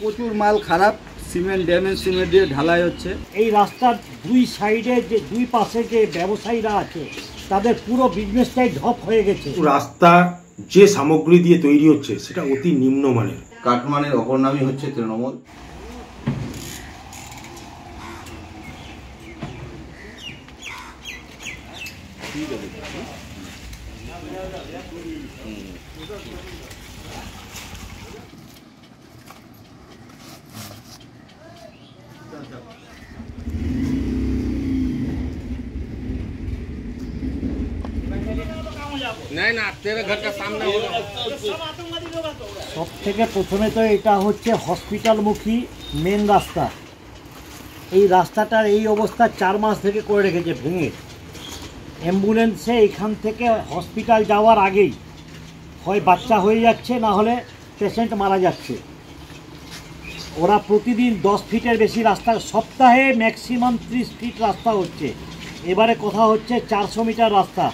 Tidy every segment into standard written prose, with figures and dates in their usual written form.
প্রচুর মাল খারাপ, সিমেন্ট ড্যামেজ সিমেন্ট দিয়ে ঢালাই হচ্ছে। এই রাস্তার দুই সাইডে যে দুই পাশে যে ব্যবসায়ীরা আছে তাদের পুরো বিজনেসটাই ঢপ হয়ে গেছে। রাস্তা যে সামগ্রী দিয়ে তৈরি হচ্ছে সেটা অতি নিম্নমানের। কাটমানের অপর নামই হচ্ছে তৃণমূল। সব থেকে প্রথমে তো এটা হচ্ছে হসপিটালমুখী মেন রাস্তা। এই রাস্তাটার এই অবস্থা 4 মাস থেকে করে রেখেছে ভেঙে। অ্যাম্বুলেন্সে এখান থেকে হসপিটাল যাওয়ার আগেই হয় বাচ্চা হয়ে যাচ্ছে, না হলে পেশেন্ট মারা যাচ্ছে। ওরা প্রতিদিন 10 ফিটের বেশি রাস্তা, সপ্তাহে ম্যাক্সিমাম 30 ফিট রাস্তা হচ্ছে। এবারে কথা হচ্ছে 400 মিটার রাস্তা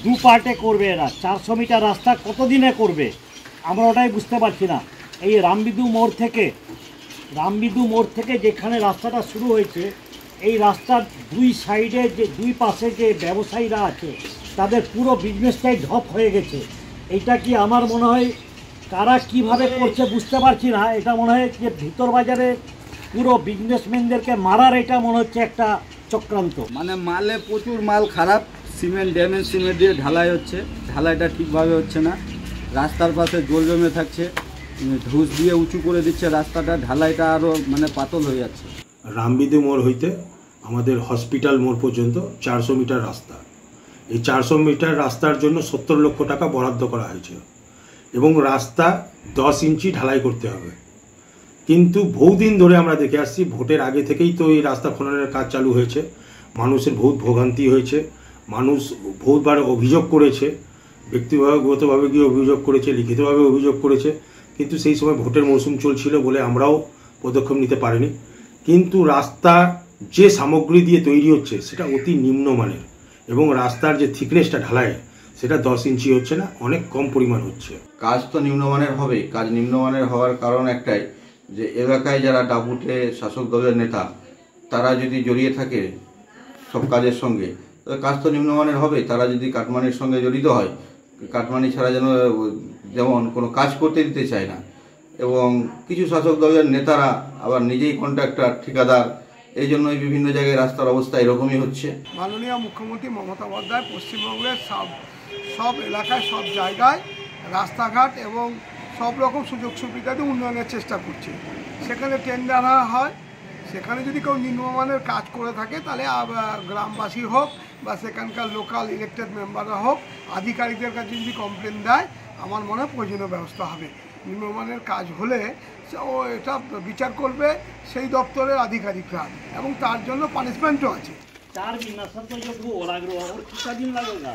2 পার্টে করবে এরা। 400 মিটার রাস্তা কতদিনে করবে আমরা ওটাই বুঝতে পারছি না। এই রামবিদু মোড় থেকে যেখানে রাস্তাটা শুরু হয়েছে, এই রাস্তার দুই সাইডে যে দুই পাশে যে ব্যবসায়ীরা আছে তাদের পুরো বিজনেসটাই ঢপ হয়ে গেছে। এইটা কি আমার মনে হয় কারা কিভাবে করছে বুঝতে পারছি না। এটা মনে হয় যে ভিতর বাজারে পুরো বিজনেসম্যানদেরকে মারার এটা মনে হচ্ছে একটা চক্রান্ত। মানে মালে প্রচুর মাল খারাপ, সিমেন্ট ড্যামেজ সিমেন্ট দিয়ে ঢালাই হচ্ছে। ঢালাইটা ঠিকভাবে হচ্ছে না, রাস্তার পাশে জল জমে থাকছে, ধুস দিয়ে উঁচু করে দিচ্ছে রাস্তাটা, ঢালাইটা আরও মানে পাতল হয়ে যাচ্ছে। রামবিদু মোড় হইতে আমাদের হসপিটাল মোড় পর্যন্ত 400 মিটার রাস্তা। এই 400 মিটার রাস্তার জন্য 70 লক্ষ টাকা বরাদ্দ করা হয়েছে এবং রাস্তা 10 ইঞ্চি ঢালাই করতে হবে। কিন্তু বহুদিন ধরে আমরা দেখে আসছি, ভোটের আগে থেকেই তো এই রাস্তা খননের কাজ চালু হয়েছে। মানুষের বহুত ভোগান্তি হয়েছে, মানুষ বহুতবার অভিযোগ করেছে, ব্যক্তিগতভাবে গিয়ে অভিযোগ করেছে, লিখিতভাবে অভিযোগ করেছে। কিন্তু সেই সময় ভোটের মৌসুম চলছিল বলে আমরাও পদক্ষেপ নিতে পারিনি। কিন্তু রাস্তা যে সামগ্রী দিয়ে তৈরি হচ্ছে সেটা অতি নিম্নমানের এবং রাস্তার যে থিকনেসটা ঢালাই সেটা 10 ইঞ্চি হচ্ছে না, অনেক কম পরিমাণ হচ্ছে। কাজ তো নিম্নমানের হবে। কাজ নিম্নমানের হওয়ার কারণ একটাই, যে এলাকায় যারা দাপুটে শাসক দলের নেতা তারা যদি জড়িয়ে থাকে সব কাজের সঙ্গে, তবে কাজ তো নিম্নমানের হবে। তারা যদি কাটমানির সঙ্গে জড়িত হয়, কাটমানি ছাড়া যেমন কোনো কাজ করতে দিতে চায় না। এবং কিছু শাসক দলের নেতারা আবার নিজেই কন্ট্রাক্টর, ঠিকাদার, এই জন্যই বিভিন্ন জায়গায় রাস্তার অবস্থা এরকমই হচ্ছে। মাননীয় মুখ্যমন্ত্রী মমতা বন্দ্যোপাধ্যায় পশ্চিমবঙ্গের সব এলাকায় সব জায়গায় রাস্তাঘাট এবং সব রকম সুযোগ সুবিধা দিয়ে উন্নয়নের চেষ্টা করছে। সেখানে টেন্ডার হয়, সেখানে যদি কেউ নিম্নমানের কাজ করে থাকে তাহলে গ্রামবাসী হোক বা সেখানকার লোকাল ইলেক্টেড মেম্বাররা হোক, আধিকারিকদের কাছে যদি কমপ্লেন দেয়, আমার মনে হয় প্রয়োজনীয় ব্যবস্থা হবে। নিম্নমানের কাজ হলে এটা বিচার করবে সেই দপ্তরের আধিকারিকরা এবং তার জন্য পানিশমেন্টও আছে। 4 दिन ना सर, तो जो वो लग रहा है और कितना दिन लगेगा।